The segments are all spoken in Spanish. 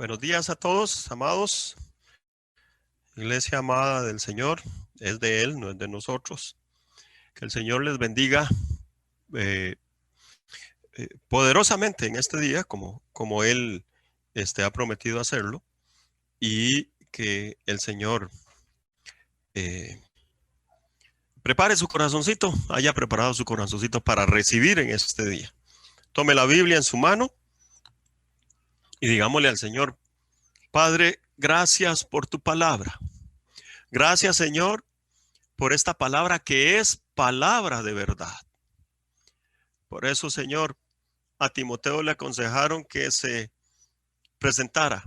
Buenos días a todos, amados. Iglesia amada del Señor, es de Él, no es de nosotros. Que el Señor les bendiga eh, poderosamente en este día, como Él ha prometido hacerlo, y que el Señor eh, prepare su corazoncito, haya preparado su corazoncito para recibir en este día. Tome la Biblia en su mano y digámosle al Señor: Padre, gracias por tu palabra. Gracias, Señor, por esta palabra que es palabra de verdad. Por eso, Señor, a Timoteo le aconsejaron que se presentara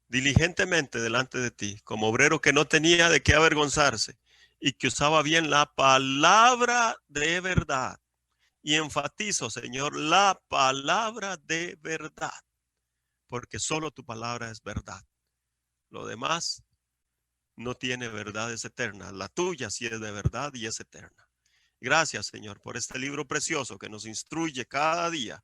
diligentemente delante de ti, como obrero que no tenía de qué avergonzarse y que usaba bien la palabra de verdad. Y enfatizo, Señor, la palabra de verdad, porque solo tu palabra es verdad. Lo demás no tiene verdades eternas. La tuya sí es de verdad y es eterna. Gracias, Señor, por este libro precioso que nos instruye cada día,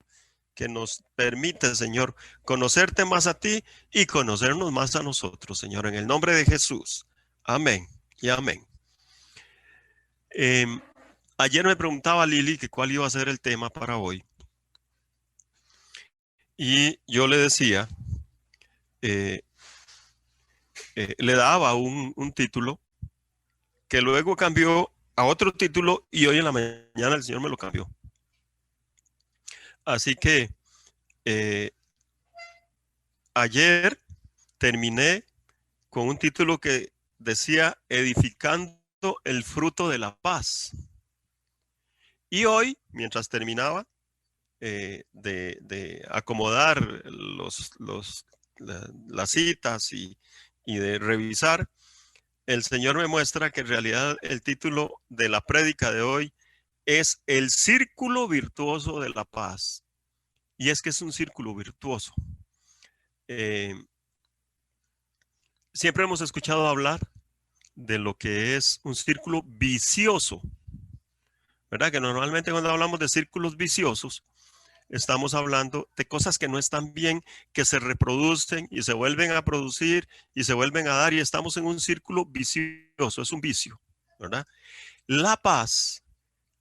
que nos permite, Señor, conocerte más a ti y conocernos más a nosotros, Señor, en el nombre de Jesús. Amén y amén. Ayer me preguntaba Lili que cuál iba a ser el tema para hoy. Y yo le decía, le daba un título que luego cambió a otro título y hoy en la mañana el Señor me lo cambió. Así que ayer terminé con un título que decía edificando el fruto de la paz. Y hoy, mientras terminaba de acomodar las citas y de revisar, el Señor me muestra que en realidad el título de la prédica de hoy es el círculo virtuoso de la paz. Y es que es un círculo virtuoso. Siempre hemos escuchado hablar de lo que es un círculo vicioso, ¿verdad? Que normalmente cuando hablamos de círculos viciosos, estamos hablando de cosas que no están bien, que se reproducen y se vuelven a producir y se vuelven a dar y estamos en un círculo vicioso, es un vicio, ¿verdad? La paz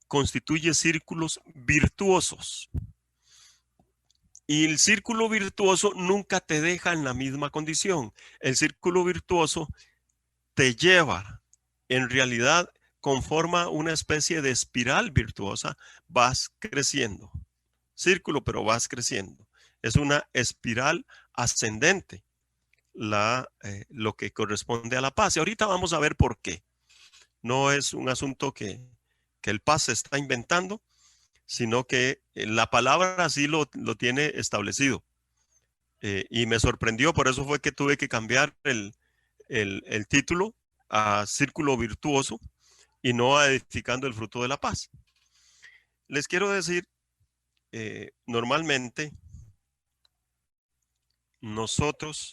constituye círculos virtuosos y el círculo virtuoso nunca te deja en la misma condición. El círculo virtuoso te lleva, en realidad, conforma una especie de espiral virtuosa, vas creciendo. Círculo, pero vas creciendo. Es una espiral ascendente, lo que corresponde a la paz. Y ahorita vamos a ver por qué. No es un asunto que el paz se está inventando, sino que la palabra así lo tiene establecido. Y me sorprendió, por eso fue que tuve que cambiar el título a Círculo Virtuoso y no a Edificando el Fruto de la Paz. Les quiero decir, normalmente nosotros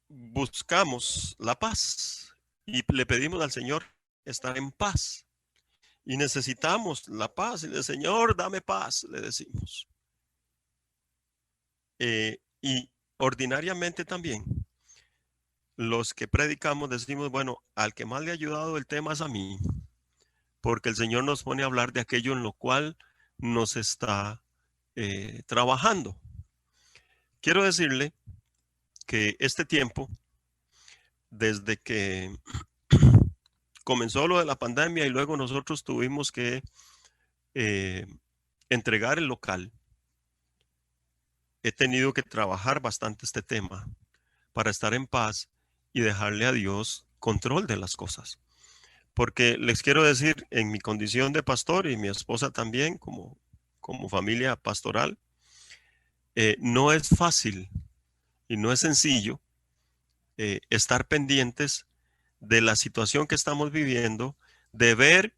buscamos la paz y le pedimos al Señor estar en paz. Y necesitamos la paz. Y el Señor, dame paz, le decimos. Y ordinariamente también, los que predicamos decimos, bueno, al que más le ha ayudado el tema es a mí, porque el Señor nos pone a hablar de aquello en lo cual nos está trabajando. Quiero decirle que este tiempo, desde que comenzó lo de la pandemia y luego nosotros tuvimos que entregar el local, he tenido que trabajar bastante este tema para estar en paz y dejarle a Dios control de las cosas. Porque les quiero decir, en mi condición de pastor y mi esposa también, como familia pastoral, no es fácil y no es sencillo estar pendientes de la situación que estamos viviendo, de ver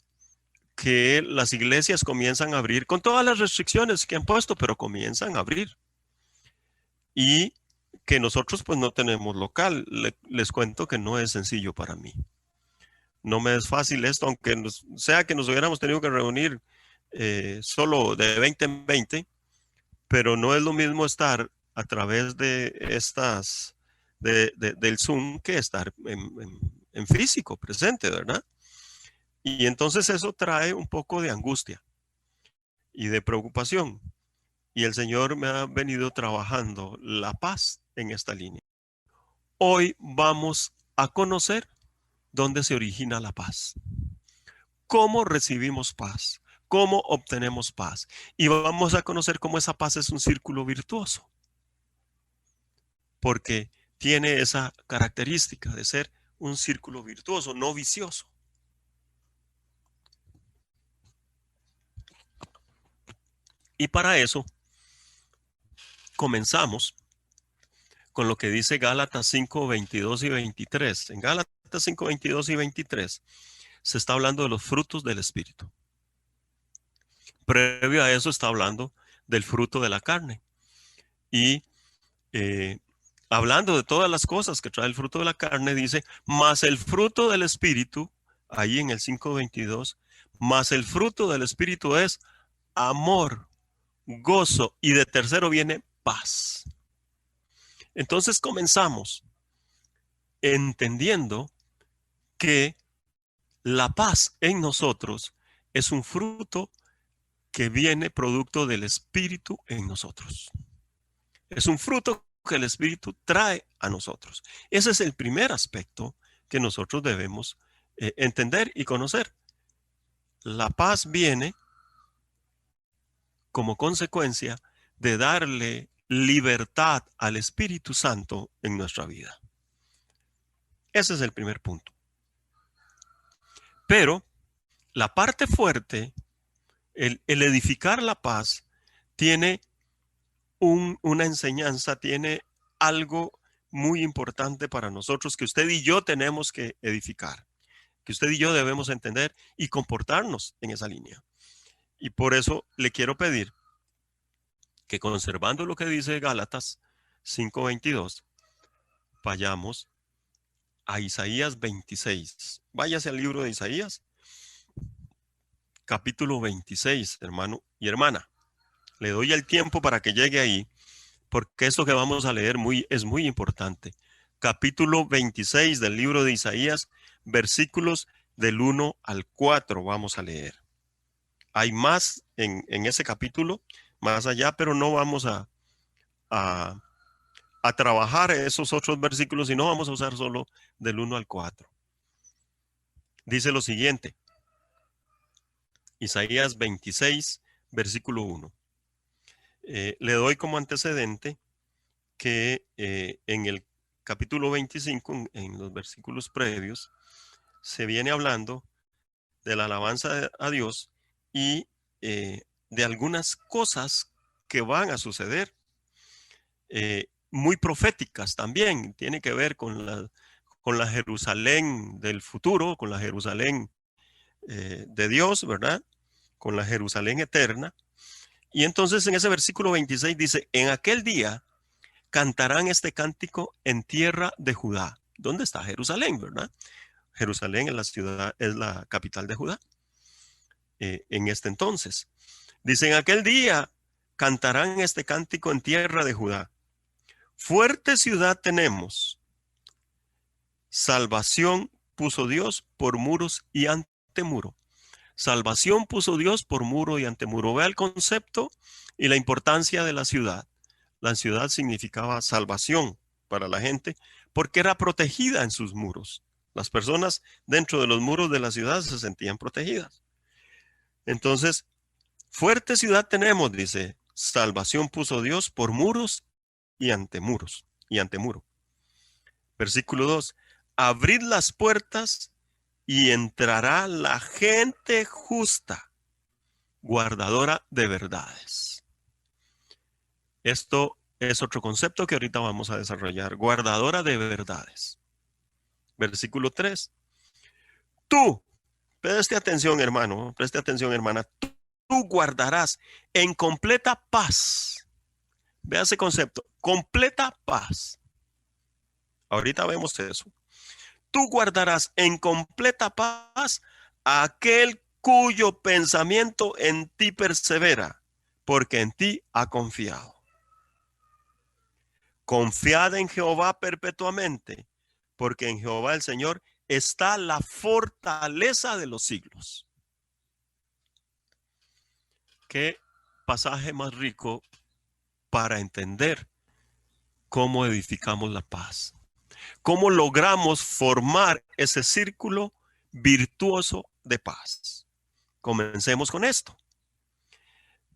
que las iglesias comienzan a abrir con todas las restricciones que han puesto, pero comienzan a abrir. Y que nosotros pues no tenemos local. Les cuento que no es sencillo para mí. No me es fácil esto, aunque sea que nos hubiéramos tenido que reunir solo de 20 en 20, pero no es lo mismo estar a través de del Zoom que estar en físico, presente, ¿verdad? Y entonces eso trae un poco de angustia y de preocupación. Y el Señor me ha venido trabajando la paz en esta línea. Hoy vamos a conocer dónde se origina la paz, cómo recibimos paz, cómo obtenemos paz. Y vamos a conocer cómo esa paz es un círculo virtuoso, porque tiene esa característica de ser un círculo virtuoso, no vicioso. Y para eso comenzamos con lo que dice Gálatas 5, 22 y 23. En Gálatas 5, 22 y 23 se está hablando de los frutos del Espíritu. Previo a eso está hablando del fruto de la carne. Y hablando de todas las cosas que trae el fruto de la carne, dice, más el fruto del Espíritu, ahí en el 5:22, más el fruto del Espíritu es amor, gozo, y de tercero viene paz. Entonces comenzamos entendiendo que la paz en nosotros es un fruto que viene producto del Espíritu en nosotros. Es un fruto que el Espíritu trae a nosotros. Ese es el primer aspecto que nosotros debemos entender y conocer. La paz viene como consecuencia de darle libertad al Espíritu Santo en nuestra vida. Ese es el primer punto. Pero la parte fuerte, el edificar la paz, tiene una enseñanza, tiene algo muy importante para nosotros que usted y yo tenemos que edificar, que usted y yo debemos entender y comportarnos en esa línea. Y por eso le quiero pedir que, conservando lo que dice Gálatas 5:22, vayamos a Isaías 26. Váyase al libro de Isaías, capítulo 26, hermano y hermana. Le doy el tiempo para que llegue ahí, porque esto que vamos a leer es muy importante. Capítulo 26 del libro de Isaías, versículos del 1 al 4 vamos a leer. Hay más en ese capítulo, más allá, pero no vamos a trabajar esos otros versículos, sino vamos a usar solo del 1 al 4. Dice lo siguiente, Isaías 26, versículo 1. Le doy como antecedente que en el capítulo 25, en los versículos previos, se viene hablando de la alabanza a Dios y de algunas cosas que van a suceder, muy proféticas también. Tiene que ver con la Jerusalén del futuro, con la Jerusalén de Dios, ¿verdad? Con la Jerusalén eterna. Y entonces en ese versículo 26 dice, en aquel día cantarán este cántico en tierra de Judá. ¿Dónde está Jerusalén, verdad? Jerusalén es la ciudad, es la capital de Judá. En este entonces, dice, en aquel día cantarán este cántico en tierra de Judá. Fuerte ciudad tenemos. Salvación puso Dios por muros y antemuro. Salvación puso Dios por muro y antemuro. Vea el concepto y la importancia de la ciudad. La ciudad significaba salvación para la gente porque era protegida en sus muros. Las personas dentro de los muros de la ciudad se sentían protegidas. Entonces, fuerte ciudad tenemos, dice, salvación puso Dios por muros y antemuros y antemuro. Versículo 2, abrid las puertas y entrará la gente justa, guardadora de verdades. Esto es otro concepto que ahorita vamos a desarrollar, guardadora de verdades. Versículo 3. Tú, preste atención, hermano, preste atención, hermana, tú guardarás en completa paz. Vea ese concepto, completa paz. Ahorita vemos eso. Tú guardarás en completa paz a aquel cuyo pensamiento en ti persevera, porque en ti ha confiado. Confiad en Jehová perpetuamente, porque en Jehová el Señor está la fortaleza de los siglos. Qué pasaje más rico para entender cómo edificamos la paz. Cómo logramos formar ese círculo virtuoso de paz. Comencemos con esto.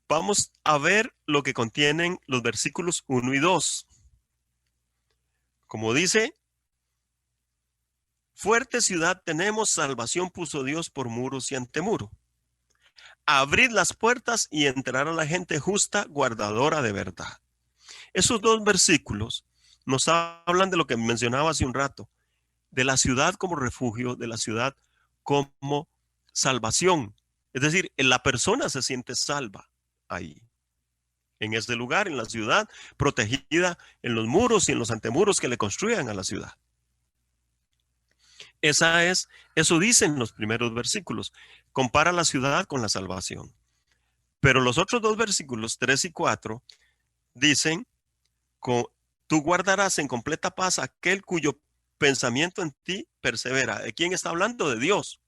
Vamos a ver lo que contienen los versículos 1 y 2. Como dice, fuerte ciudad tenemos, salvación puso Dios por muros y antemuro. Abrid las puertas y entrará la gente justa, guardadora de verdad. Esos dos versículos nos hablan de lo que mencionaba hace un rato, de la ciudad como refugio, de la ciudad como salvación. Es decir, la persona se siente salva ahí, en ese lugar, en la ciudad, protegida en los muros y en los antemuros que le construyan a la ciudad. Eso dicen los primeros versículos. Compara la ciudad con la salvación. Pero los otros dos versículos, 3 y 4, dicen, tú guardarás en completa paz aquel cuyo pensamiento en ti persevera. ¿De quién está hablando? De Dios.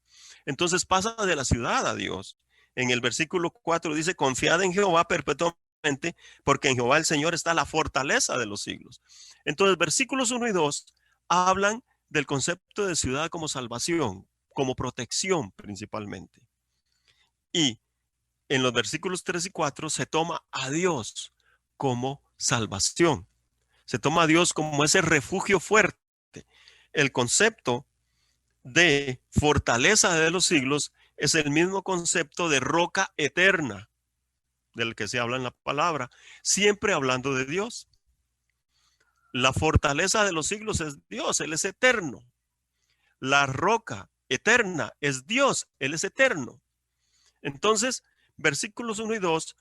Entonces pasa de la ciudad a Dios. En el versículo 4 dice, confiad en Jehová perpetuamente, porque en Jehová el Señor está la fortaleza de los siglos. Entonces versículos 1 y 2 hablan del concepto de ciudad como salvación, como protección principalmente. Y en los versículos 3 y 4 se toma a Dios como salvación. Se toma a Dios como ese refugio fuerte. El concepto de fortaleza de los siglos es el mismo concepto de roca eterna del que se habla en la palabra, siempre hablando de Dios. La fortaleza de los siglos es Dios, Él es eterno. La roca eterna es Dios, Él es eterno. Entonces, versículos 1 y 2,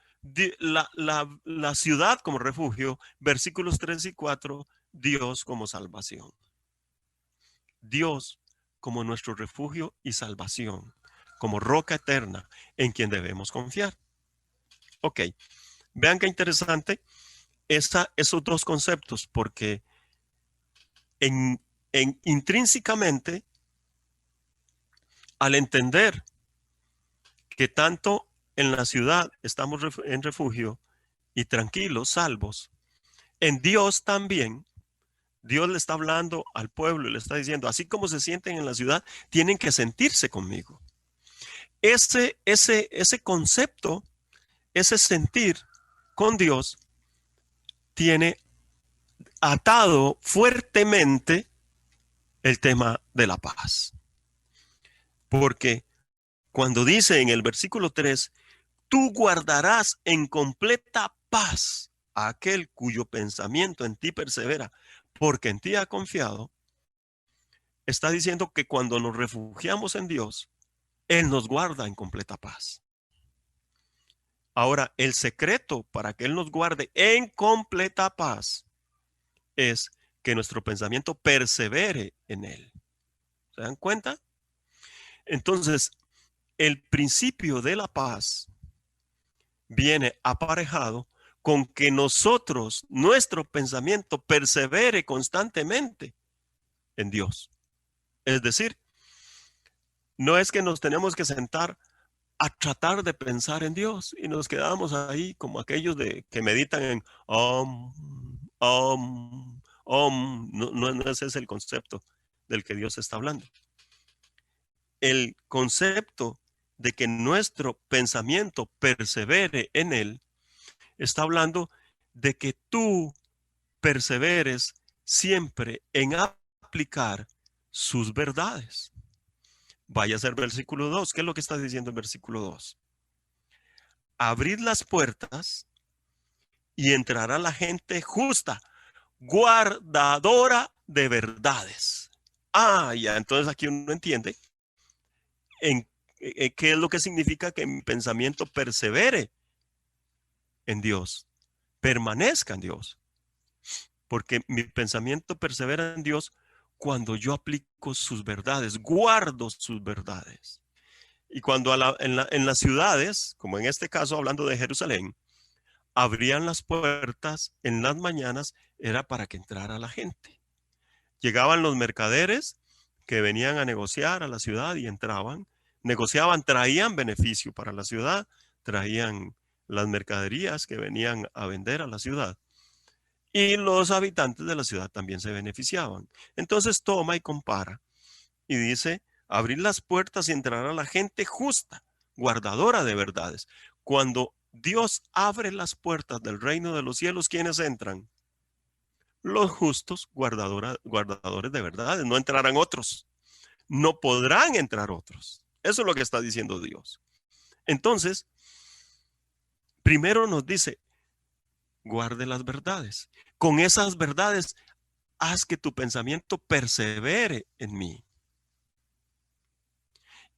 la ciudad como refugio, versículos 3 y 4, Dios como salvación. Dios como nuestro refugio y salvación, como roca eterna en quien debemos confiar. Ok, vean qué interesante esos dos conceptos, porque intrínsecamente, al entender que tanto en la ciudad estamos en refugio y tranquilos, salvos, en Dios también, Dios le está hablando al pueblo y le está diciendo, así como se sienten en la ciudad, tienen que sentirse conmigo. Ese concepto, ese sentir con Dios, tiene atado fuertemente el tema de la paz. Porque cuando dice en el versículo 3, tú guardarás en completa paz a aquel cuyo pensamiento en ti persevera, porque en ti ha confiado, está diciendo que cuando nos refugiamos en Dios, Él nos guarda en completa paz. Ahora, el secreto para que Él nos guarde en completa paz es que nuestro pensamiento persevere en Él. ¿Se dan cuenta? Entonces, el principio de la paz viene aparejado con que nosotros, nuestro pensamiento persevere constantemente en Dios. Es decir, no es que nos tenemos que sentar a tratar de pensar en Dios y nos quedamos ahí como aquellos que meditan en no ese es el concepto del que Dios está hablando. El concepto de que nuestro pensamiento persevere en Él está hablando de que tú perseveres siempre en aplicar sus verdades. Vaya a ser versículo 2. ¿Qué es lo que está diciendo el versículo 2? Abrid las puertas y entrará la gente justa, guardadora de verdades. Ya, entonces aquí uno entiende qué es lo que significa que mi pensamiento persevere en Dios, permanezca en Dios. Porque mi pensamiento persevera en Dios cuando yo aplico sus verdades, guardo sus verdades. Y cuando en las ciudades, como en este caso hablando de Jerusalén, abrían las puertas en las mañanas, era para que entrara la gente. Llegaban los mercaderes que venían a negociar a la ciudad y entraban, negociaban, traían beneficio para la ciudad, traían las mercaderías que venían a vender a la ciudad. Y los habitantes de la ciudad también se beneficiaban. Entonces toma y compara y dice, abrir las puertas y entrará la gente justa, guardadora de verdades. Cuando Dios abre las puertas del reino de los cielos, ¿quiénes entran? Los justos, guardadores de verdades. No entrarán otros. No podrán entrar otros. Eso es lo que está diciendo Dios. Entonces, primero nos dice, guarde las verdades. Con esas verdades, haz que tu pensamiento persevere en mí.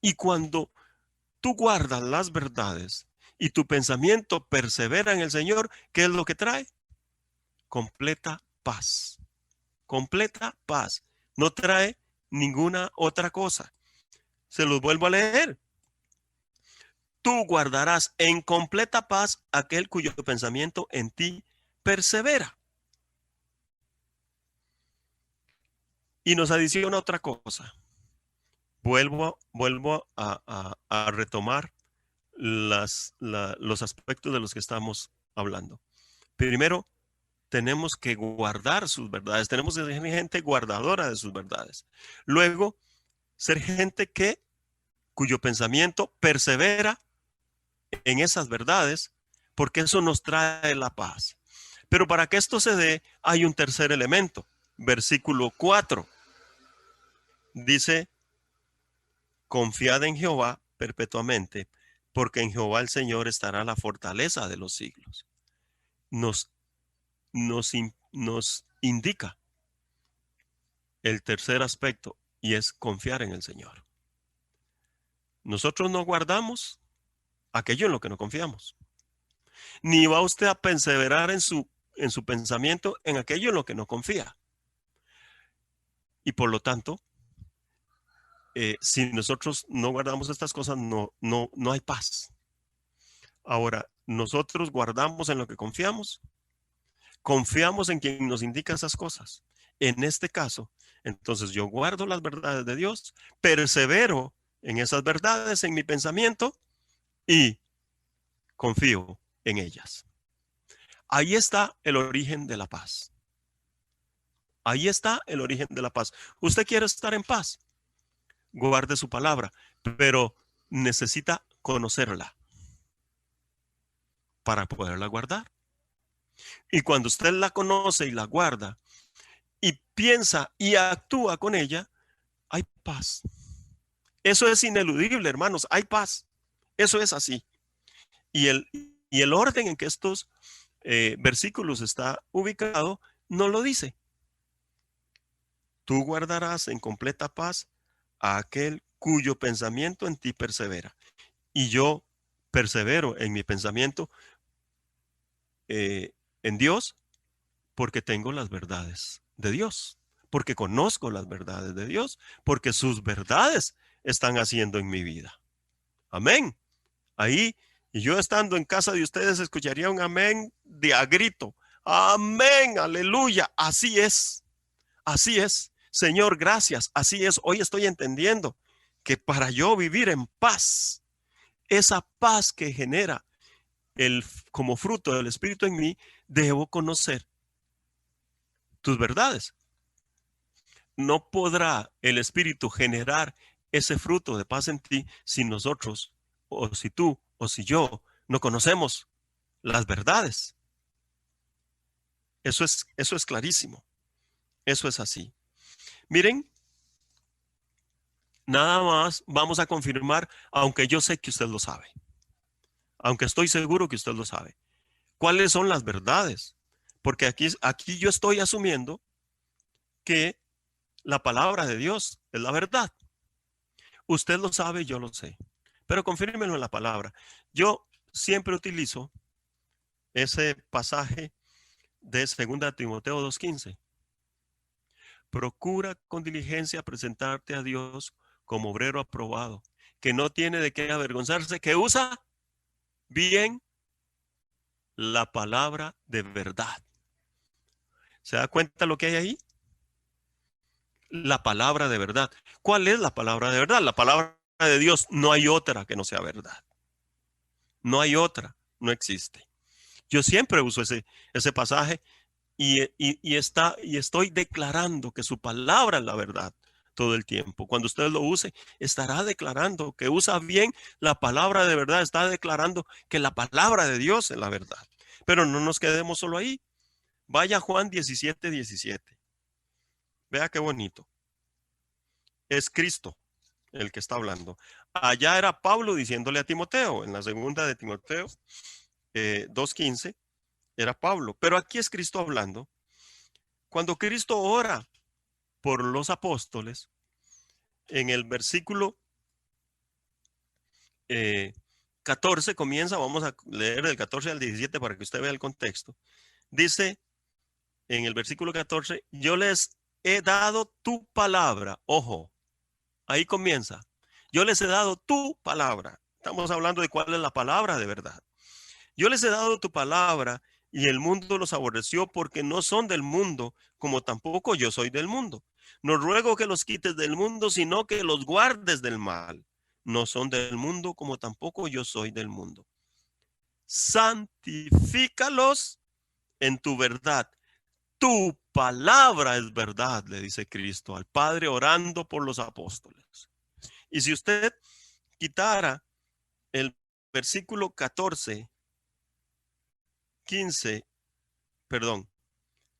Y cuando tú guardas las verdades y tu pensamiento persevera en el Señor, ¿qué es lo que trae? Completa paz. Completa paz. No trae ninguna otra cosa. Se los vuelvo a leer. Tú guardarás en completa paz aquel cuyo pensamiento en ti persevera. Y nos adiciona otra cosa. Vuelvo a retomar los aspectos de los que estamos hablando. Primero, tenemos que guardar sus verdades. Tenemos que ser gente guardadora de sus verdades. Luego, ser gente cuyo pensamiento persevera en esas verdades, porque eso nos trae la paz. Pero para que esto se dé, hay un tercer elemento. Versículo 4. Dice, confiad en Jehová perpetuamente, porque en Jehová el Señor estará la fortaleza de los siglos. Nos indica el tercer aspecto, y es confiar en el Señor. Nosotros no guardamos aquello en lo que no confiamos. Ni va usted a perseverar en su pensamiento en aquello en lo que no confía. Y por lo tanto, si nosotros no guardamos estas cosas, no hay paz. Ahora, nosotros guardamos en lo que confiamos en quien nos indica esas cosas. En este caso, entonces yo guardo las verdades de Dios, persevero en esas verdades en mi pensamiento y confío en ellas. Ahí está el origen de la paz. Ahí está el origen de la paz. Usted quiere estar en paz, guarde su palabra, pero necesita conocerla para poderla guardar. Y cuando usted la conoce y la guarda y piensa y actúa con ella, hay paz. Eso es ineludible, hermanos, hay paz. Eso es así. Y el orden en que estos versículos está ubicado no lo dice. Tú guardarás en completa paz a aquel cuyo pensamiento en ti persevera. Y yo persevero en mi pensamiento en Dios porque tengo las verdades de Dios, porque conozco las verdades de Dios, porque sus verdades están haciendo en mi vida. Amén. Ahí, y yo estando en casa de ustedes, escucharía un amén de a grito. Amén, aleluya. Así es. Así es. Señor, gracias. Así es. Hoy estoy entendiendo que para yo vivir en paz, esa paz que genera como fruto del Espíritu en mí, debo conocer tus verdades. No podrá el Espíritu generar ese fruto de paz en ti si nosotros, o si tú, o si yo, no conocemos las verdades. Eso es clarísimo. Eso es así. Miren, nada más vamos a confirmar, aunque yo sé que usted lo sabe. Aunque estoy seguro que usted lo sabe. ¿Cuáles son las verdades? Porque aquí yo estoy asumiendo que la palabra de Dios es la verdad. Usted lo sabe, yo lo sé. Pero confírmelo en la palabra. Yo siempre utilizo ese pasaje de 2 Timoteo 2:15. Procura con diligencia presentarte a Dios como obrero aprobado, que no tiene de qué avergonzarse, que usa bien la palabra de verdad. ¿Se da cuenta lo que hay ahí? La palabra de verdad. ¿Cuál es la palabra de verdad? La palabra de Dios. No hay otra que no sea verdad. No hay otra. No existe. Yo siempre uso ese pasaje y estoy declarando que su palabra es la verdad todo el tiempo. Cuando usted lo use, estará declarando que usa bien la palabra de verdad. Está declarando que la palabra de Dios es la verdad. Pero no nos quedemos solo ahí. Vaya a Juan 17:17. Vea qué bonito. Es Cristo el que está hablando. Allá era Pablo diciéndole a Timoteo, en la segunda de Timoteo 2:15, era Pablo. Pero aquí es Cristo hablando. Cuando Cristo ora por los apóstoles, en el versículo 14 comienza, vamos a leer del 14 al 17 para que usted vea el contexto. Dice en el versículo 14, yo les he dado tu palabra. Ojo, ahí comienza. Yo les he dado tu palabra. Estamos hablando de cuál es la palabra de verdad. Yo les he dado tu palabra y el mundo los aborreció porque no son del mundo, como tampoco yo soy del mundo. No ruego que los quites del mundo, sino que los guardes del mal. No son del mundo, como tampoco yo soy del mundo. Santifícalos en tu verdad. Tu palabra es verdad, le dice Cristo al Padre orando por los apóstoles. Y si usted quitara el versículo 14, 15, perdón,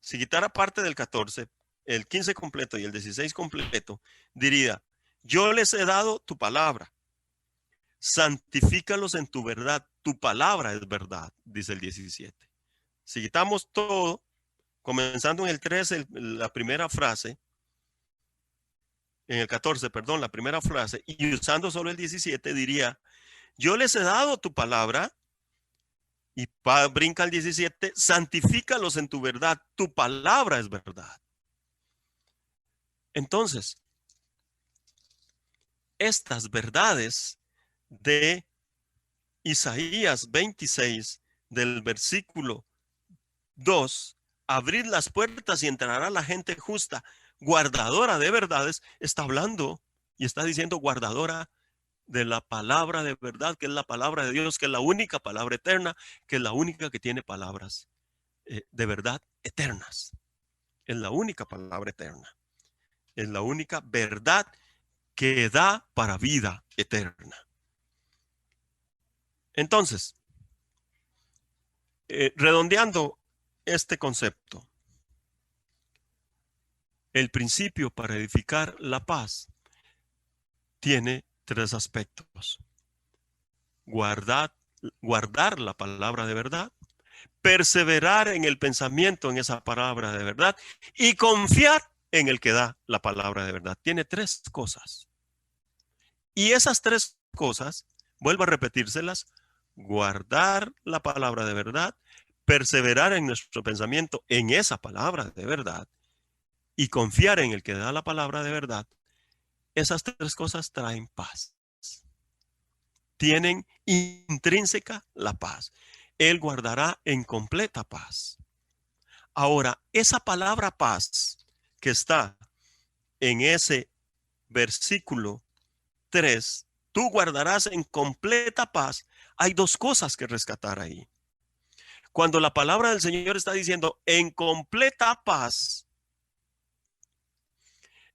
si quitara parte del 14, el 15 completo y el 16 completo, diría, yo les he dado tu palabra, santifícalos en tu verdad, tu palabra es verdad, dice el 17. Si quitamos todo, comenzando en el 13, la primera frase, en el 14, perdón, la primera frase, y usando solo el 17, diría, yo les he dado tu palabra, y brinca el 17, santifícalos en tu verdad, tu palabra es verdad. Entonces, estas verdades de Isaías 26, del versículo 2, abrid las puertas y entrará la gente justa, guardadora de verdades, está hablando y está diciendo guardadora de la palabra de verdad, que es la palabra de Dios, que es la única palabra eterna, que es la única que tiene palabras de verdad eternas. Es la única palabra eterna. Es la única verdad que da para vida eterna. Entonces, redondeando este concepto, el principio para edificar la paz tiene tres aspectos. Guardar la palabra de verdad, perseverar en el pensamiento en esa palabra de verdad y confiar en el que da la palabra de verdad. Tiene tres cosas. Y esas tres cosas, vuelvo a repetírselas, guardar la palabra de verdad, perseverar en nuestro pensamiento en esa palabra de verdad y confiar en el que da la palabra de verdad, esas tres cosas traen paz. Tienen intrínseca la paz. Él guardará en completa paz. Ahora, esa palabra paz que está en ese versículo 3, tú guardarás en completa paz. Hay dos cosas que rescatar ahí. Cuando la palabra del Señor está diciendo en completa paz,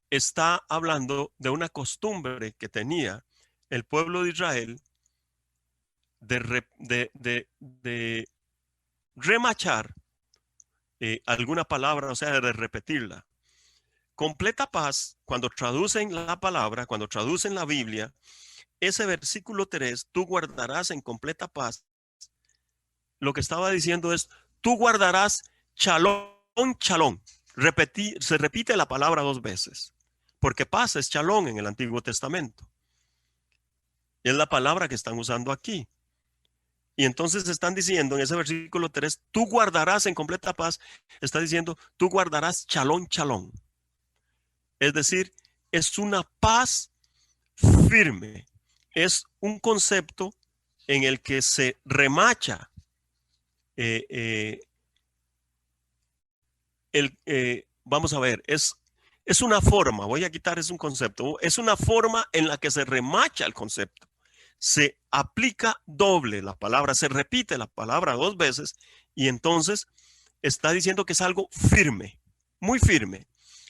está hablando de una costumbre que tenía el pueblo de Israel de remachar alguna palabra, o sea, de repetirla. Completa paz, cuando traducen la palabra, cuando traducen la Biblia, ese versículo 3, tú guardarás en completa paz. Lo que estaba diciendo es, tú guardarás chalón, chalón. Se repite la palabra dos veces, porque paz es chalón en el Antiguo Testamento. Es la palabra que están usando aquí. Y entonces están diciendo en ese versículo 3, tú guardarás en completa paz, está diciendo, tú guardarás chalón, chalón. Es decir, es una paz firme. Es un concepto en el que se remacha eh, vamos a ver, es una forma, voy a quitar, es un concepto, es una forma en la que se remacha el concepto. Se aplica doble la palabra, se repite la palabra 2 veces y entonces está diciendo que es algo firme, muy firme.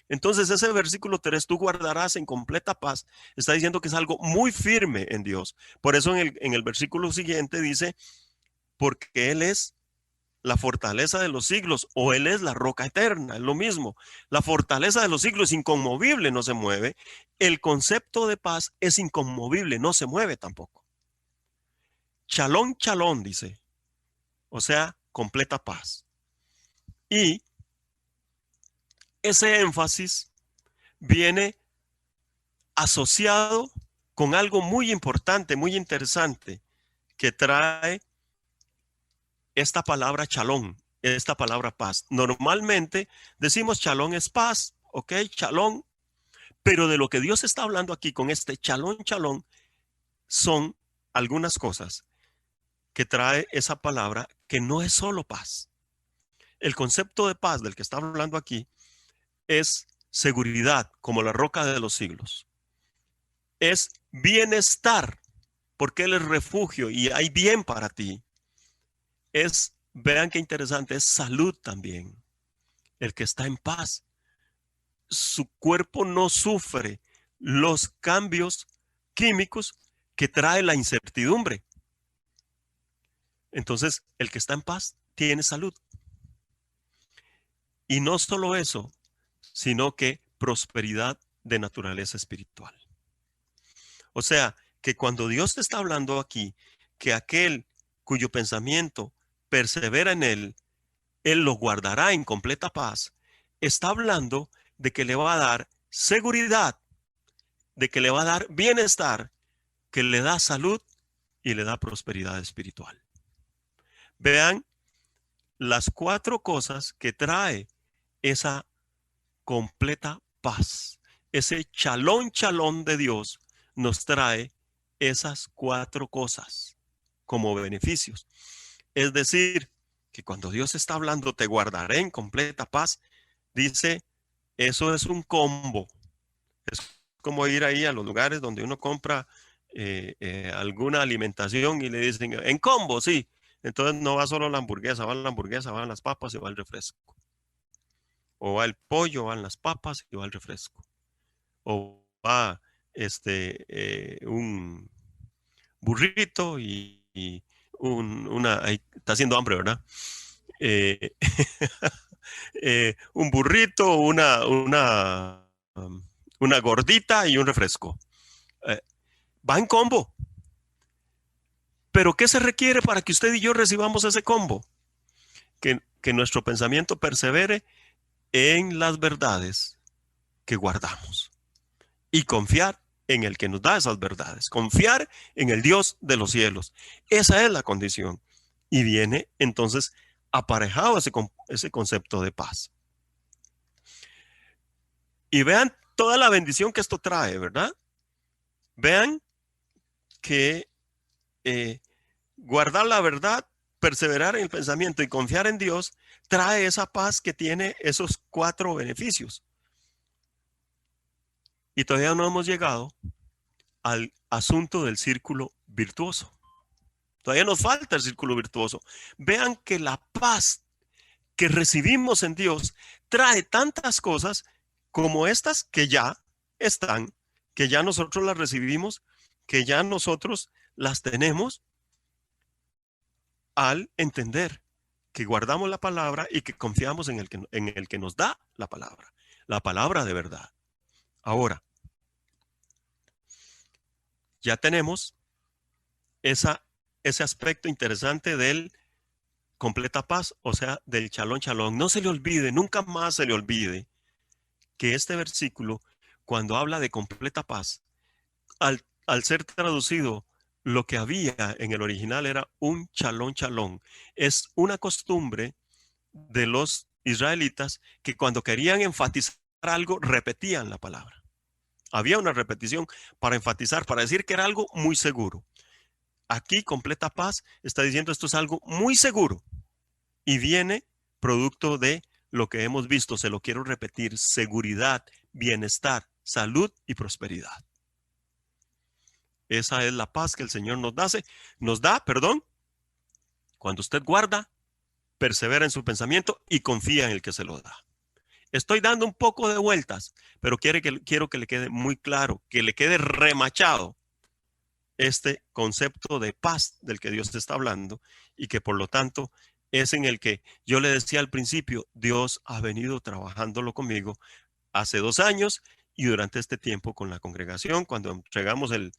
Entonces ese versículo 3, tú guardarás en completa paz, está diciendo que es algo muy firme en Dios. Por eso en el versículo siguiente dice, porque Él es la fortaleza de los siglos, o Él es la roca eterna, es lo mismo. La fortaleza de los siglos es inconmovible, no se mueve. El concepto de paz es inconmovible, no se mueve tampoco. Shalom, shalom, dice. O sea, completa paz. Y ese énfasis viene asociado con algo muy importante, muy interesante, que trae esta palabra shalom, esta palabra paz. Normalmente decimos shalom es paz, ok, shalom, pero de lo que Dios está hablando aquí con este shalom, shalom, son algunas cosas que trae esa palabra que no es solo paz. El concepto de paz del que está hablando aquí es seguridad, como la roca de los siglos. Es bienestar, porque Él es refugio y hay bien para ti. Es, vean qué interesante, es salud también. El que está en paz, su cuerpo no sufre los cambios químicos que trae la incertidumbre. Entonces, el que está en paz tiene salud. Y no solo eso, sino que prosperidad de naturaleza espiritual. O sea, que cuando Dios te está hablando aquí, que aquel cuyo pensamiento persevera en Él, Él lo guardará en completa paz, está hablando de que le va a dar seguridad, de que le va a dar bienestar, que le da salud y le da prosperidad espiritual. Vean las 4 cosas que trae esa completa paz. Ese chalón, chalón de Dios nos trae esas 4 cosas como beneficios. Es decir, que cuando Dios está hablando, te guardaré en completa paz, dice, eso es un combo. Es como ir ahí a los lugares donde uno compra alguna alimentación y le dicen, en combo, sí. Entonces no va solo la hamburguesa, van las papas y va el refresco. O va el pollo, van las papas y va el refresco. O va un burrito y ahí está haciendo hambre, ¿verdad? Un burrito, una gordita y un refresco. Va en combo. Pero ¿qué se requiere para que usted y yo recibamos ese combo? Que nuestro pensamiento persevere en las verdades que guardamos y confiar en el que nos da esas verdades, confiar en el Dios de los cielos. Esa es la condición. Y viene entonces aparejado ese concepto de paz. Y vean toda la bendición que esto trae, ¿verdad? Vean que guardar la verdad, perseverar en el pensamiento y confiar en Dios trae esa paz que tiene esos 4 beneficios. Y todavía no hemos llegado al asunto del círculo virtuoso. Todavía nos falta el círculo virtuoso. Vean que la paz que recibimos en Dios trae tantas cosas como estas que ya están, que ya nosotros las recibimos, que ya nosotros las tenemos al entender que guardamos la palabra y que confiamos en el que nos da la palabra de verdad. Ahora, ya tenemos ese aspecto interesante del completa paz, o sea, del shalom, shalom. No se le olvide, nunca más se le olvide que este versículo, cuando habla de completa paz, al ser traducido, lo que había en el original era un shalom, shalom. Es una costumbre de los israelitas que cuando querían enfatizar algo, repetían la palabra. Había una repetición para enfatizar, para decir que era algo muy seguro. Aquí, completa paz, está diciendo esto es algo muy seguro. y viene producto de lo que hemos visto. Se lo quiero repetir: seguridad, bienestar, salud y prosperidad. Esa es la paz que el Señor nos da, cuando usted guarda, persevera en su pensamiento y confía en el que se lo da. Estoy dando un poco de vueltas, pero quiero que le quede muy claro, que le quede remachado este concepto de paz del que Dios está hablando, y que por lo tanto es en el que yo le decía al principio, Dios ha venido trabajándolo conmigo hace 2 años y durante este tiempo con la congregación, cuando entregamos el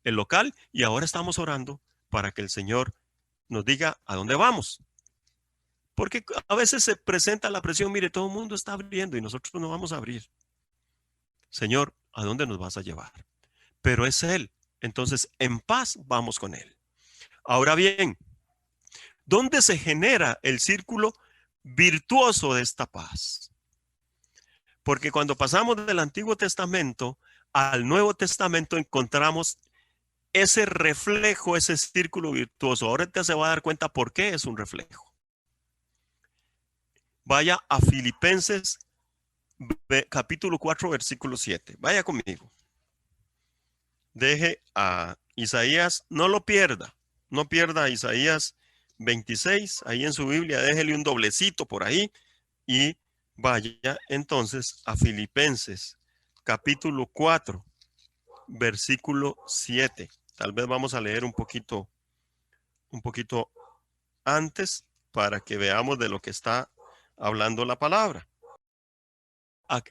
local, y ahora estamos orando para que el Señor nos diga a dónde vamos. Porque a veces se presenta la presión: mire, todo el mundo está abriendo y nosotros no vamos a abrir. Señor, ¿a dónde nos vas a llevar? Pero es Él. Entonces, en paz vamos con Él. Ahora bien, ¿dónde se genera el círculo virtuoso de esta paz? Porque cuando pasamos del Antiguo Testamento al Nuevo Testamento encontramos ese reflejo, ese círculo virtuoso. Ahora te se va a dar cuenta por qué es un reflejo. Vaya a Filipenses capítulo 4, versículo 7. Vaya conmigo. Deje a Isaías, no lo pierda. No pierda a Isaías 26. Ahí en su Biblia, déjele un doblecito por ahí y vaya entonces a Filipenses capítulo 4, versículo 7. Tal vez vamos a leer un poquito antes para que veamos de lo que está hablando la palabra.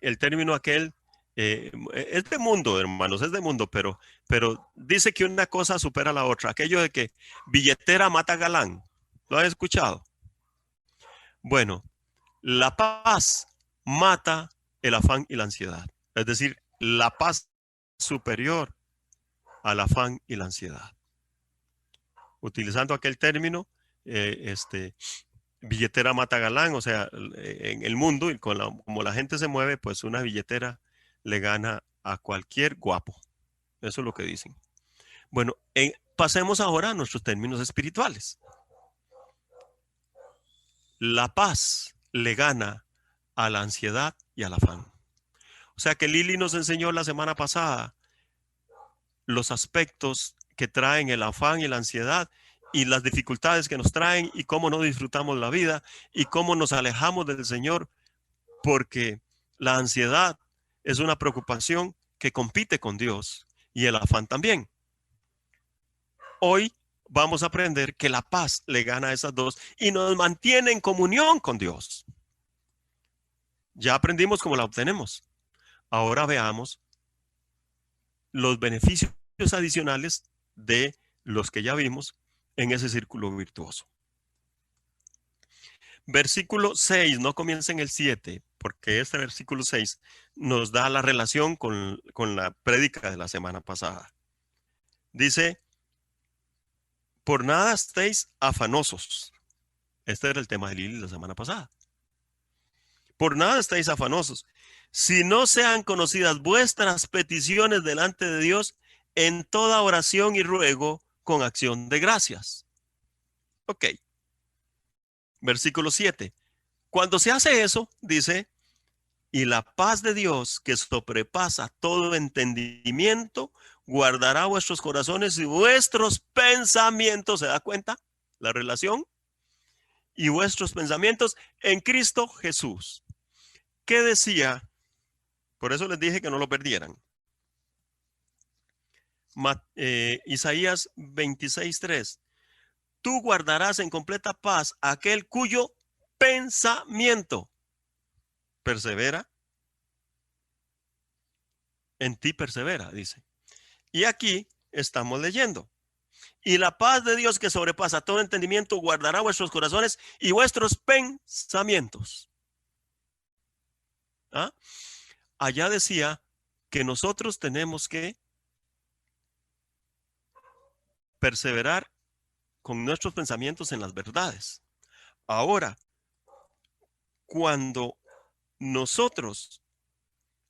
El término aquel es de mundo, hermanos, es de mundo, pero dice que una cosa supera a la otra. Aquello de que billetera mata galán. ¿Lo has escuchado? Bueno, la paz mata el afán y la ansiedad. Es decir, la paz superior al afán y la ansiedad. Utilizando aquel término, billetera mata galán, o sea, en el mundo, y como la gente se mueve, pues una billetera le gana a cualquier guapo. Eso es lo que dicen. Bueno, pasemos ahora a nuestros términos espirituales. La paz le gana a la ansiedad y al afán. O sea que Lili nos enseñó la semana pasada los aspectos que traen el afán y la ansiedad, y las dificultades que nos traen, y cómo no disfrutamos la vida, y cómo nos alejamos del Señor, porque la ansiedad es una preocupación que compite con Dios, y el afán también. Hoy vamos a aprender que la paz le gana a esas dos y nos mantiene en comunión con Dios. Ya aprendimos cómo la obtenemos. Ahora veamos los beneficios adicionales de los que ya vimos en ese círculo virtuoso. Versículo 6, no comienza en el 7, porque este versículo 6 nos da la relación con la prédica de la semana pasada. Dice: por nada estéis afanosos. Este era el tema de Lili la semana pasada. Por nada estéis afanosos, si no sean conocidas vuestras peticiones delante de Dios en toda oración y ruego con acción de gracias. Ok. Versículo 7. Cuando se hace eso, dice: y la paz de Dios, que sobrepasa todo entendimiento, guardará vuestros corazones y vuestros pensamientos. ¿Se da cuenta la relación? Y vuestros pensamientos en Cristo Jesús. ¿Qué decía? Por eso les dije que no lo perdieran. Isaías 26:3. Tú guardarás en completa paz aquel cuyo pensamiento persevera. En ti persevera, dice. Y aquí estamos leyendo: y la paz de Dios, que sobrepasa todo entendimiento, guardará vuestros corazones y vuestros pensamientos. ¿Ah? Allá decía que nosotros tenemos que perseverar con nuestros pensamientos en las verdades. Ahora, cuando nosotros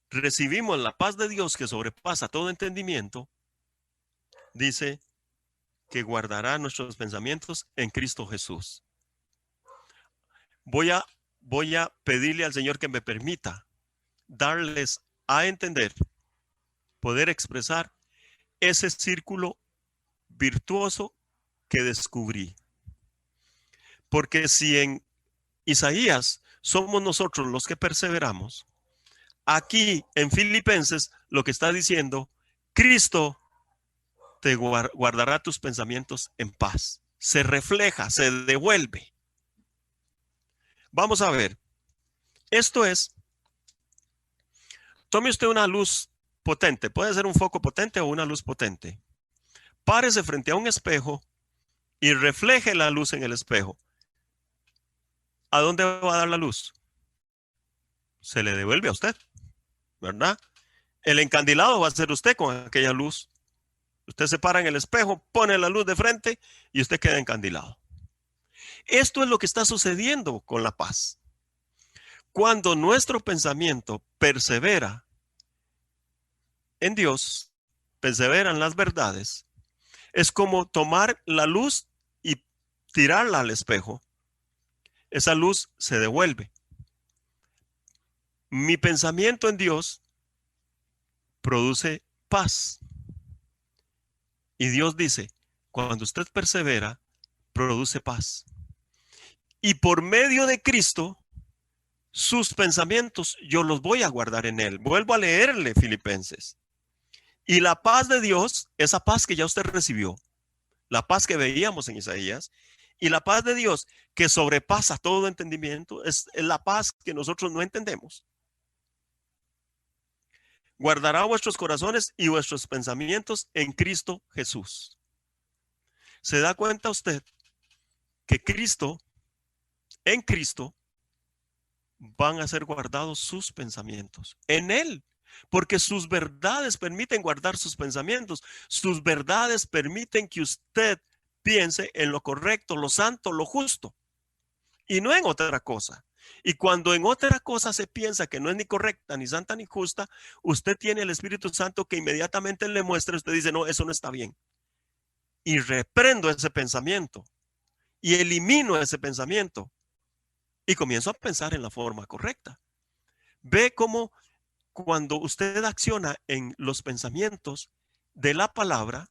recibimos la paz de Dios que sobrepasa todo entendimiento, dice que guardará nuestros pensamientos en Cristo Jesús. voy a, voy a pedirle al Señor que me permita darles a entender, poder expresar ese círculo virtuoso que descubrí. Porque si en Isaías somos nosotros los que perseveramos, aquí en Filipenses lo que está diciendo, Cristo te guardará tus pensamientos en paz. Se refleja, se devuelve. Vamos a ver. Esto es, tome usted una luz potente, puede ser un foco potente o una luz potente. Párese frente a un espejo y refleje la luz en el espejo. ¿A dónde va a dar la luz? Se le devuelve a usted, ¿verdad? El encandilado va a ser usted con aquella luz. Usted se para en el espejo, pone la luz de frente y usted queda encandilado. Esto es lo que está sucediendo con la paz. Cuando nuestro pensamiento persevera en Dios, persevera en las verdades, es como tomar la luz y tirarla al espejo. Esa luz se devuelve. Mi pensamiento en Dios produce paz. Y Dios dice, cuando usted persevera, produce paz. Y por medio de Cristo, sus pensamientos yo los voy a guardar en él. Vuelvo a leerle Filipenses. Y la paz de Dios, esa paz que ya usted recibió, la paz que veíamos en Isaías, y la paz de Dios que sobrepasa todo entendimiento, es la paz que nosotros no entendemos. Guardará vuestros corazones y vuestros pensamientos en Cristo Jesús. ¿Se da cuenta usted que en Cristo, van a ser guardados sus pensamientos? En Él. Porque sus verdades permiten guardar sus pensamientos. Sus verdades permiten que usted piense en lo correcto, lo santo, lo justo. Y no en otra cosa. Y cuando en otra cosa se piensa que no es ni correcta, ni santa, ni justa, usted tiene el Espíritu Santo que inmediatamente le muestra, usted dice, no, eso no está bien. Y reprendo ese pensamiento. Y elimino ese pensamiento. Y comienzo a pensar en la forma correcta. Ve cómo cuando usted acciona en los pensamientos de la palabra,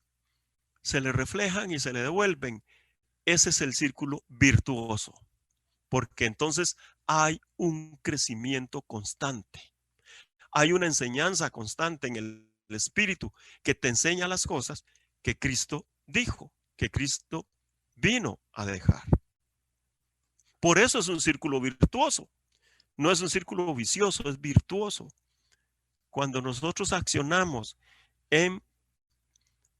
se le reflejan y se le devuelven. Ese es el círculo virtuoso. Porque entonces hay un crecimiento constante. Hay una enseñanza constante en el Espíritu que te enseña las cosas que Cristo dijo, que Cristo vino a dejar. Por eso es un círculo virtuoso. No es un círculo vicioso, es virtuoso. Cuando nosotros accionamos en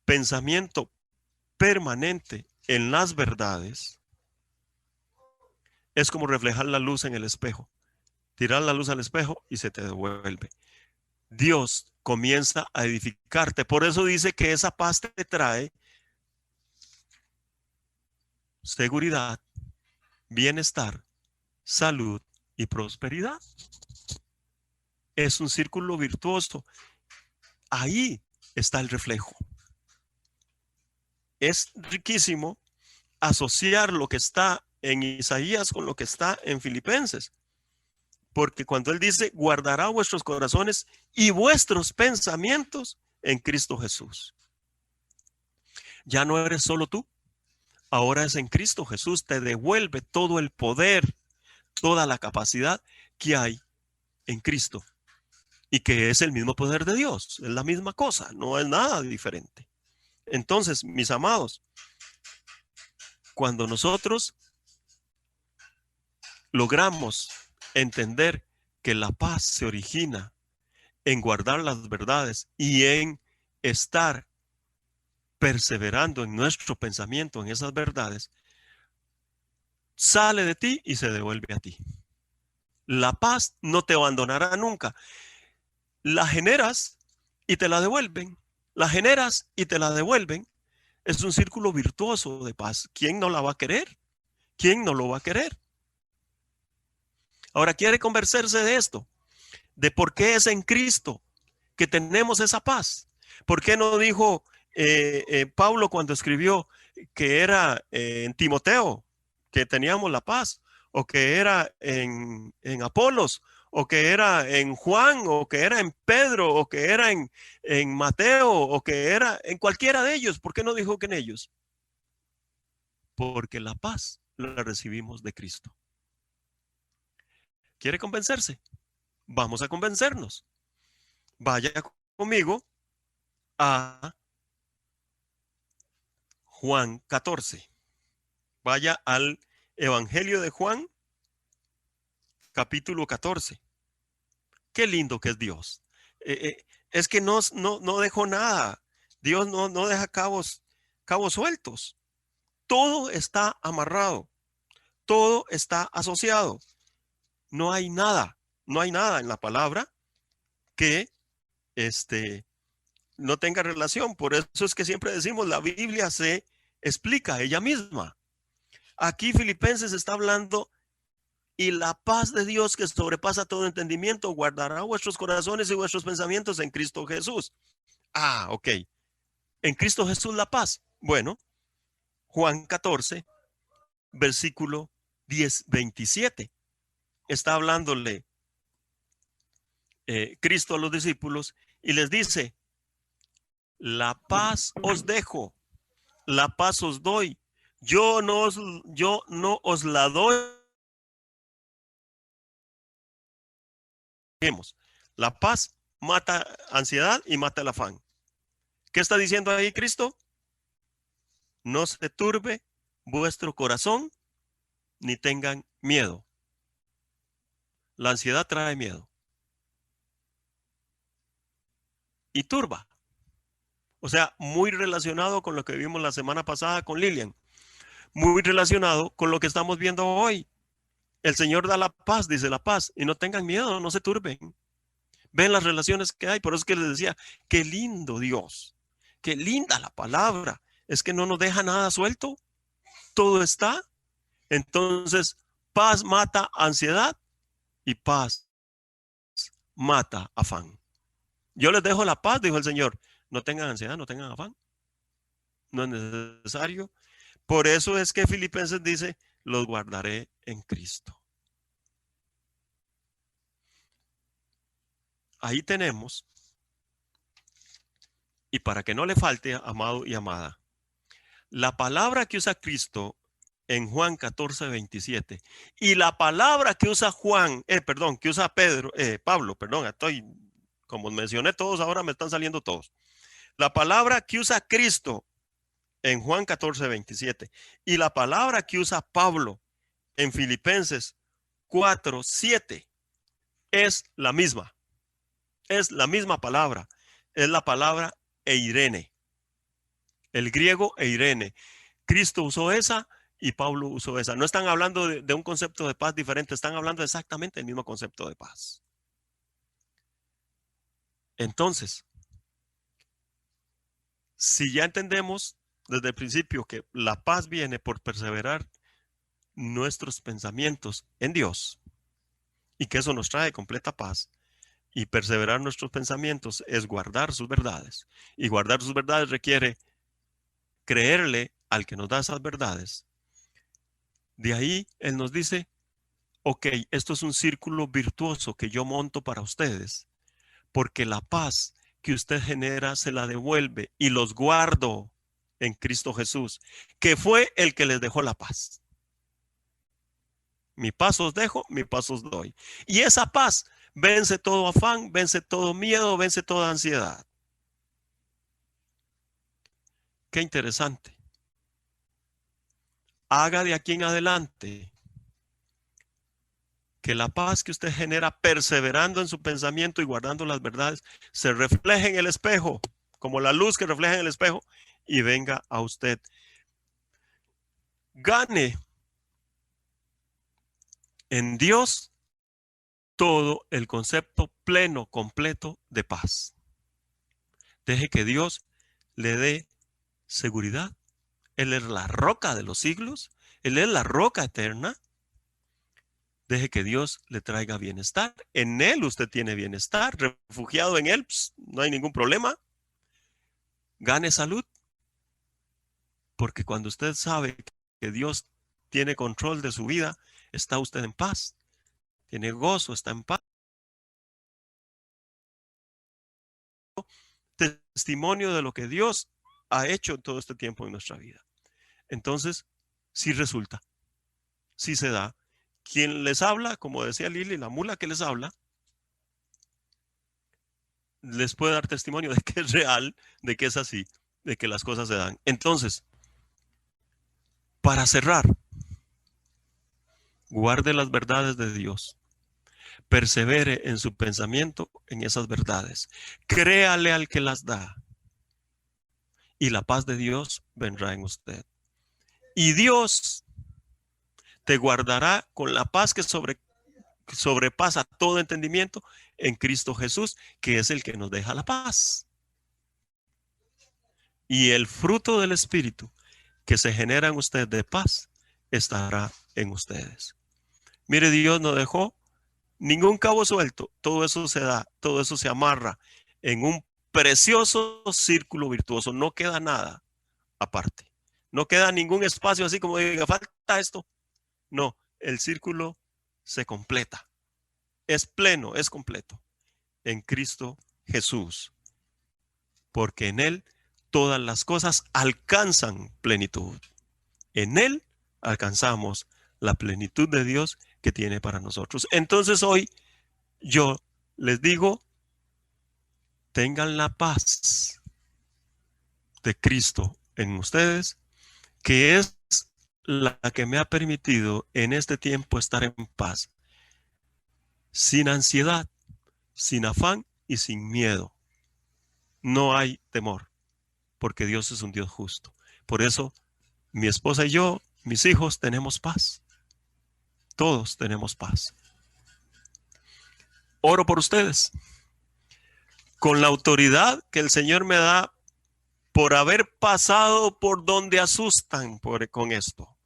pensamiento permanente en las verdades, es como reflejar la luz en el espejo. Tirar la luz al espejo y se te devuelve. Dios comienza a edificarte. Por eso dice que esa paz te trae seguridad, bienestar, salud y prosperidad. Es un círculo virtuoso. Ahí está el reflejo. Es riquísimo asociar lo que está en Isaías con lo que está en Filipenses. Porque cuando él dice, guardará vuestros corazones y vuestros pensamientos en Cristo Jesús. Ya no eres solo tú, ahora es en Cristo Jesús. Te devuelve todo el poder, toda la capacidad que hay en Cristo. Y que es el mismo poder de Dios, es la misma cosa, no es nada diferente. Entonces, mis amados, cuando nosotros logramos entender que la paz se origina en guardar las verdades y en estar perseverando en nuestro pensamiento en esas verdades, sale de ti y se devuelve a ti. La paz no te abandonará nunca. La generas y te la devuelven. La generas y te la devuelven. Es un círculo virtuoso de paz. ¿Quién no la va a querer? ¿Quién no lo va a querer? Ahora quiere convencerse de esto, de por qué es en Cristo que tenemos esa paz. ¿Por qué no dijo Pablo cuando escribió que era en Timoteo que teníamos la paz? o que era en Apolos, o que era en Juan, o que era en Pedro, o que era en Mateo, o que era en cualquiera de ellos. ¿Por qué no dijo que en ellos? Porque la paz la recibimos de Cristo. ¿Quiere convencerse? Vamos a convencernos. Vaya conmigo a Juan 14. Vaya al Evangelio de Juan, capítulo 14. Qué lindo que es Dios. Es que no dejó nada. Dios no deja cabos sueltos. Todo está amarrado. Todo está asociado. No hay nada en la palabra que no tenga relación. Por eso es que siempre decimos, la Biblia se explica ella misma. Aquí Filipenses está hablando: y la paz de Dios, que sobrepasa todo entendimiento, guardará vuestros corazones y vuestros pensamientos en Cristo Jesús. Ah, ok. En Cristo Jesús la paz. Bueno, Juan 14, versículo 27. Está hablándole Cristo a los discípulos y les dice: la paz os dejo, la paz os doy. Yo no os la doy. La paz mata ansiedad y mata el afán. ¿Qué está diciendo ahí Cristo? No se turbe vuestro corazón ni tengan miedo. La ansiedad trae miedo y turba. O sea, muy relacionado con lo que vimos la semana pasada con Lilian. Muy relacionado con lo que estamos viendo hoy. El Señor da la paz, dice la paz, y no tengan miedo, no se turben. Ven las relaciones que hay. Por eso es que les decía, qué lindo Dios, qué linda la palabra. Es que no nos deja nada suelto. Todo está. Entonces, paz mata ansiedad y paz mata afán. Yo les dejo la paz, dijo el Señor. No tengan ansiedad, no tengan afán. No es necesario. Por eso es que Filipenses dice: los guardaré en Cristo. Ahí tenemos, y para que no le falte, amado y amada, la palabra que usa Cristo en Juan 14, 27 y la palabra que usa que usa Pablo, estoy, como mencioné todos, ahora me están saliendo todos. La palabra que usa Cristo en Juan 14, 27 y la palabra que usa Pablo en Filipenses 4, 7 es la misma. Es la misma palabra. Es la palabra eirene. El griego eirene. Cristo usó esa y Pablo usó esa. No están hablando de un concepto de paz diferente, están hablando exactamente del mismo concepto de paz. Entonces, si ya entendemos desde el principio que la paz viene por perseverar nuestros pensamientos en Dios y que eso nos trae completa paz, y perseverar nuestros pensamientos es guardar sus verdades, y guardar sus verdades requiere creerle al que nos da esas verdades. De ahí Él nos dice: ok, esto es un círculo virtuoso que yo monto para ustedes, porque la paz que usted genera se la devuelve y los guardo en Cristo Jesús, que fue el que les dejó la paz. Mi paz os dejo, mi paz os doy. Y esa paz vence todo afán, vence todo miedo, vence toda ansiedad. Qué interesante. Haga de aquí en adelante que la paz que usted genera perseverando en su pensamiento y guardando las verdades se refleje en el espejo, como la luz que refleja en el espejo, y venga a usted. Gane en Dios todo el concepto pleno, completo de paz. Deje que Dios le dé seguridad. Él es la roca de los siglos. Él es la roca eterna. Deje que Dios le traiga bienestar. En Él usted tiene bienestar. Refugiado en Él, no hay ningún problema. Gane salud. Porque cuando usted sabe que Dios tiene control de su vida, ¿Está usted en paz? ¿Tiene gozo? ¿Está en paz? Testimonio de lo que Dios ha hecho en todo este tiempo en nuestra vida. Entonces, sí resulta, sí se da. Quien les habla, como decía Lili, la mula que les habla, les puede dar testimonio de que es real, de que es así, de que las cosas se dan. Entonces, para cerrar, guarde las verdades de Dios. Persevere en su pensamiento en esas verdades. Créale al que las da. Y la paz de Dios vendrá en usted. Y Dios te guardará con la paz que sobrepasa todo entendimiento en Cristo Jesús, que es el que nos deja la paz. Y el fruto del Espíritu que se genera en ustedes de paz estará en ustedes. Mire, Dios no dejó ningún cabo suelto. Todo eso se da, todo eso se amarra en un precioso círculo virtuoso. No queda nada aparte. No queda ningún espacio así como diga, falta esto. No, el círculo se completa. Es pleno, es completo en Cristo Jesús. Porque en Él todas las cosas alcanzan plenitud. En Él alcanzamos la plenitud de Dios que tiene para nosotros. Entonces hoy yo les digo, tengan la paz de Cristo en ustedes, que es la que me ha permitido en este tiempo estar en paz, sin ansiedad, sin afán y sin miedo. No hay temor, porque Dios es un Dios justo. Por eso mi esposa y yo, mis hijos, tenemos paz. Todos tenemos paz. Oro por ustedes, con la autoridad que el Señor me da por haber pasado por donde asustan con esto.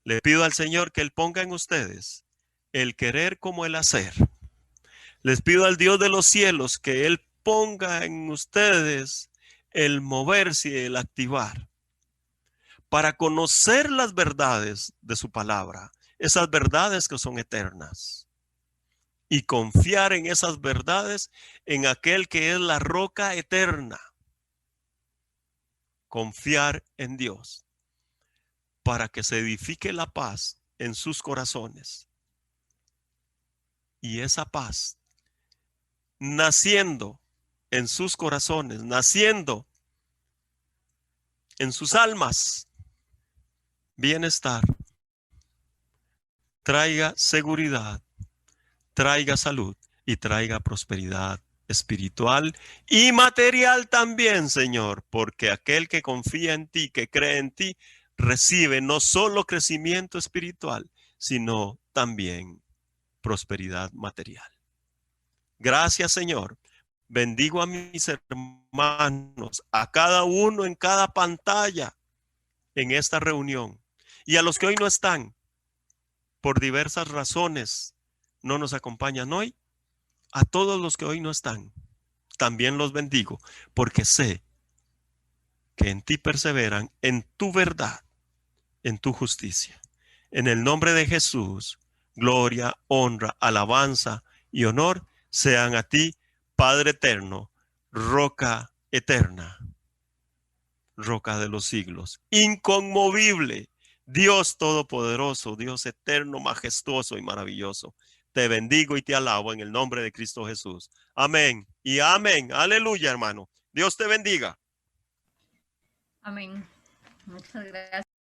Le pido al Señor que Él ponga en ustedes el querer como el hacer. Les pido al Dios de los cielos que Él ponga en ustedes el moverse y el activar para conocer las verdades de su palabra, esas verdades que son eternas, y confiar en esas verdades en aquel que es la roca eterna. Confiar en Dios para que se edifique la paz en sus corazones. Y esa paz, naciendo en sus corazones, naciendo en sus almas, bienestar, traiga seguridad, traiga salud y traiga prosperidad espiritual y material también, Señor, porque aquel que confía en ti, que cree en ti, recibe no solo crecimiento espiritual, sino también prosperidad material. Gracias, Señor. Bendigo a mis hermanos, a cada uno en cada pantalla en esta reunión, y a los que hoy no están, por diversas razones, no nos acompañan hoy. A todos los que hoy no están, también los bendigo, porque sé que en ti perseveran, en tu verdad, en tu justicia. En el nombre de Jesús, gloria, honra, alabanza y honor sean a ti, Padre eterno, roca eterna, roca de los siglos, inconmovible, Dios todopoderoso, Dios eterno, majestuoso y maravilloso. Te bendigo y te alabo en el nombre de Cristo Jesús. Amén y amén. Aleluya, hermano. Dios te bendiga. Amén. Muchas gracias.